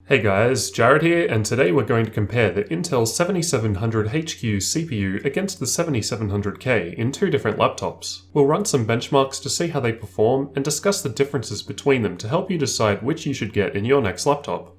Hey guys, Jared here, and today we're going to compare the Intel 7700HQ CPU against the 7700K in two different laptops. We'll run some benchmarks to see how they perform and discuss the differences between them to help you decide which you should get in your next laptop.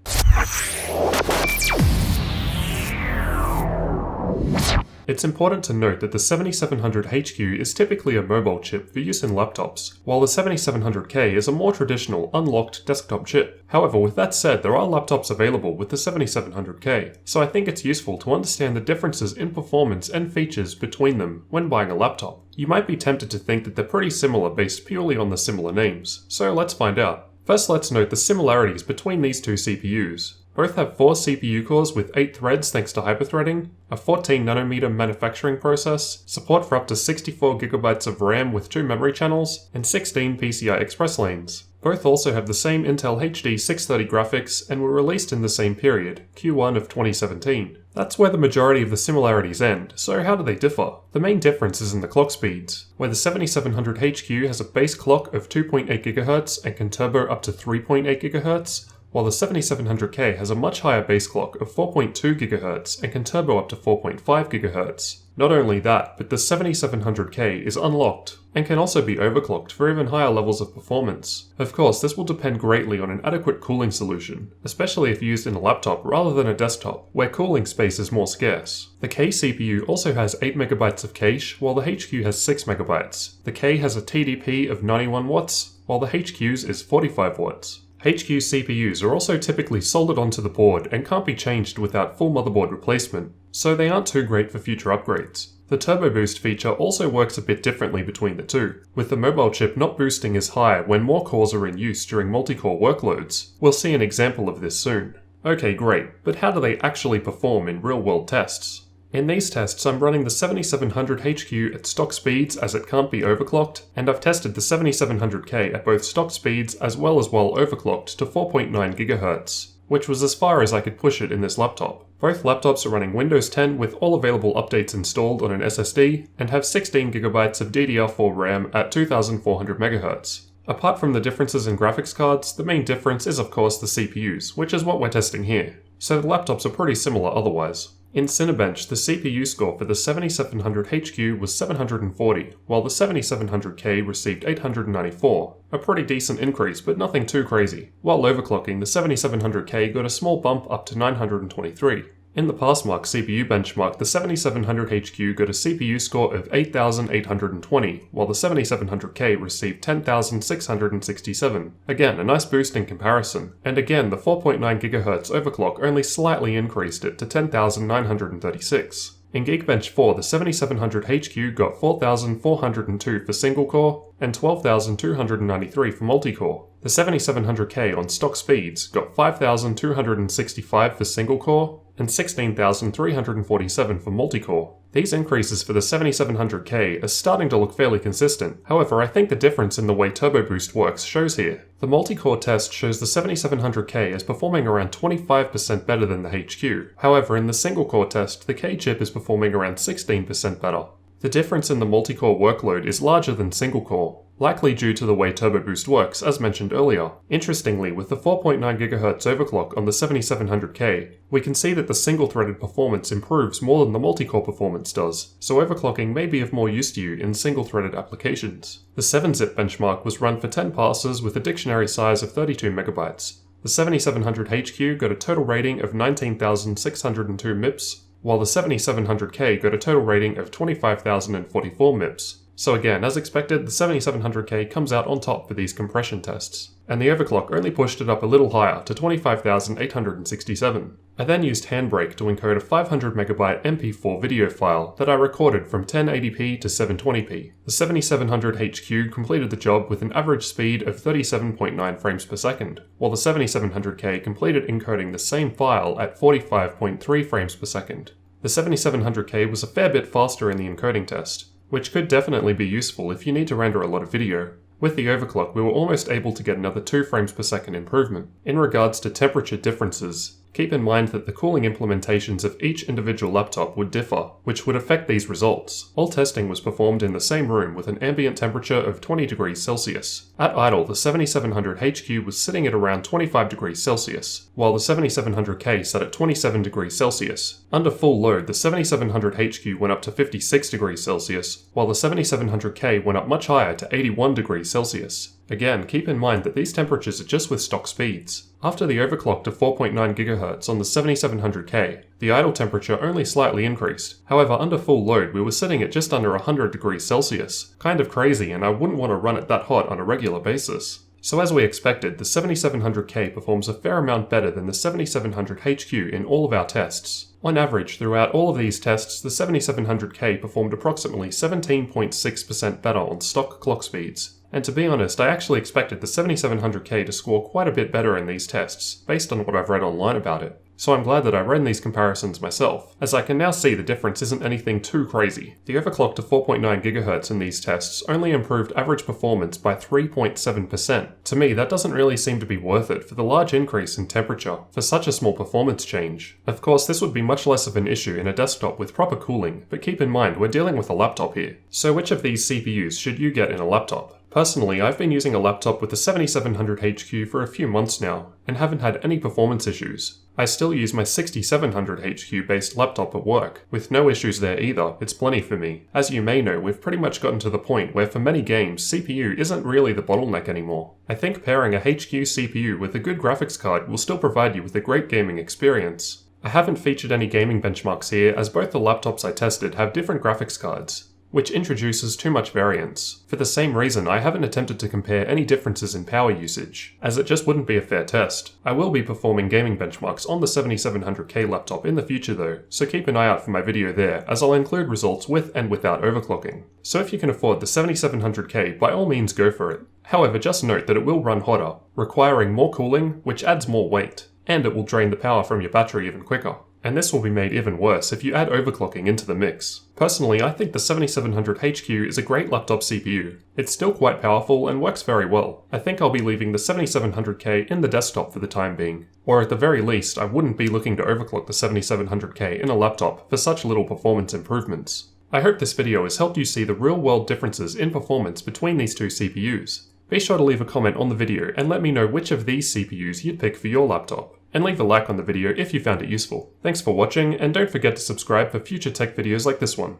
It's important to note that the 7700HQ is typically a mobile chip for use in laptops, while the 7700K is a more traditional, unlocked desktop chip. However, with that said, there are laptops available with the 7700K, so I think it's useful to understand the differences in performance and features between them when buying a laptop. You might be tempted to think that they're pretty similar based purely on the similar names, so let's find out. First, let's note the similarities between these two CPUs. Both have 4 CPU cores with 8 threads thanks to hyperthreading, a 14nm manufacturing process, support for up to 64GB of RAM with 2 memory channels, and 16 PCI Express lanes. Both also have the same Intel HD 630 graphics and were released in the same period, Q1 of 2017. That's where the majority of the similarities end, so how do they differ? The main difference is in the clock speeds, where the 7700HQ has a base clock of 2.8 GHz and can turbo up to 3.8 GHz, while the 7700K has a much higher base clock of 4.2 GHz and can turbo up to 4.5 GHz. Not only that, but the 7700K is unlocked and can also be overclocked for even higher levels of performance. Of course, this will depend greatly on an adequate cooling solution, especially if used in a laptop rather than a desktop, where cooling space is more scarce. The K CPU also has 8MB of cache, while the HQ has 6MB. The K has a TDP of 91 watts, while the HQ's is 45 watts. HQ CPUs are also typically soldered onto the board and can't be changed without full motherboard replacement, so they aren't too great for future upgrades. The Turbo Boost feature also works a bit differently between the two, with the mobile chip not boosting as high when more cores are in use during multi-core workloads. We'll see an example of this soon. Okay, great, but how do they actually perform in real-world tests? In these tests, I'm running the 7700HQ at stock speeds as it can't be overclocked, and I've tested the 7700K at both stock speeds as well as while overclocked to 4.9 GHz, which was as far as I could push it in this laptop. Both laptops are running Windows 10 with all available updates installed on an SSD, and have 16GB of DDR4 RAM at 2400 MHz. Apart from the differences in graphics cards, the main difference is of course the CPUs, which is what we're testing here. So the laptops are pretty similar otherwise. In Cinebench, the CPU score for the 7700HQ was 740, while the 7700K received 894, a pretty decent increase but nothing too crazy. While overclocking, the 7700K got a small bump up to 923. In the Passmark CPU benchmark, the 7700HQ got a CPU score of 8,820, while the 7700K received 10,667. Again, a nice boost in comparison, and again the 4.9 GHz overclock only slightly increased it to 10,936. In Geekbench 4, the 7700HQ got 4,402 for single core and 12,293 for multi-core. The 7700K on stock speeds got 5,265 for single core and 16,347 for multi-core. These increases for the 7700K are starting to look fairly consistent, however I think the difference in the way Turbo Boost works shows here. The multi-core test shows the 7700K is performing around 25% better than the HQ, however in the single core test the K chip is performing around 16% better. The difference in the multi-core workload is larger than single core, likely due to the way Turbo Boost works as mentioned earlier. Interestingly, with the 4.9 GHz overclock on the 7700K, we can see that the single-threaded performance improves more than the multi-core performance does, so overclocking may be of more use to you in single-threaded applications. The 7-zip benchmark was run for 10 passes with a dictionary size of 32 MB. The 7700HQ got a total rating of 19,602 MIPS, while the 7700K got a total rating of 25,044 MIPS. So again, as expected, the 7700K comes out on top for these compression tests, and the overclock only pushed it up a little higher to 25,867. I then used Handbrake to encode a 500MB MP4 video file that I recorded from 1080p to 720p. The 7700HQ completed the job with an average speed of 37.9 frames per second, while the 7700K completed encoding the same file at 45.3 frames per second. The 7700K was a fair bit faster in the encoding test, which could definitely be useful if you need to render a lot of video. With the overclock, we were almost able to get another 2 frames per second improvement. In regards to temperature differences, Keep in mind that the cooling implementations of each individual laptop would differ, which would affect these results. All testing was performed in the same room with an ambient temperature of 20 degrees Celsius. At idle, the 7700 HQ was sitting at around 25 degrees Celsius, while the 7700K sat at 27 degrees Celsius. Under full load, the 7700 HQ went up to 56 degrees Celsius, while the 7700K went up much higher to 81 degrees Celsius. Again, keep in mind that these temperatures are just with stock speeds. After the overclock to 4.9 GHz on the 7700K, the idle temperature only slightly increased. However, under full load, we were sitting at just under 100 degrees Celsius. Kind of crazy, and I wouldn't want to run it that hot on a regular basis. So as we expected, the 7700K performs a fair amount better than the 7700 HQ in all of our tests. On average, throughout all of these tests, the 7700K performed approximately 17.6% better on stock clock speeds. And to be honest, I actually expected the 7700K to score quite a bit better in these tests, based on what I've read online about it. So I'm glad that I ran these comparisons myself, as I can now see the difference isn't anything too crazy. The overclock to 4.9 GHz in these tests only improved average performance by 3.7%. To me, that doesn't really seem to be worth it for the large increase in temperature for such a small performance change. Of course, this would be much less of an issue in a desktop with proper cooling, but keep in mind we're dealing with a laptop here. So which of these CPUs should you get in a laptop? Personally, I've been using a laptop with the 7700 HQ for a few months now, and haven't had any performance issues. I still use my 6700 HQ based laptop at work, with no issues there either. It's plenty for me. As you may know, we've pretty much gotten to the point where for many games, CPU isn't really the bottleneck anymore. I think pairing a HQ CPU with a good graphics card will still provide you with a great gaming experience. I haven't featured any gaming benchmarks here, as both the laptops I tested have different graphics cards, which introduces too much variance. For the same reason, I haven't attempted to compare any differences in power usage, as it just wouldn't be a fair test. I will be performing gaming benchmarks on the 7700K laptop in the future though, so keep an eye out for my video there, as I'll include results with and without overclocking. So if you can afford the 7700K, by all means go for it. However, just note that it will run hotter, requiring more cooling, which adds more weight, and it will drain the power from your battery even quicker. And this will be made even worse if you add overclocking into the mix. Personally, I think the 7700 HQ is a great laptop CPU. It's still quite powerful and works very well. I think I'll be leaving the 7700K in the desktop for the time being. Or at the very least, I wouldn't be looking to overclock the 7700K in a laptop for such little performance improvements. I hope this video has helped you see the real-world differences in performance between these two CPUs. Be sure to leave a comment on the video and let me know which of these CPUs you'd pick for your laptop. And leave a like on the video if you found it useful. Thanks for watching, and don't forget to subscribe for future tech videos like this one.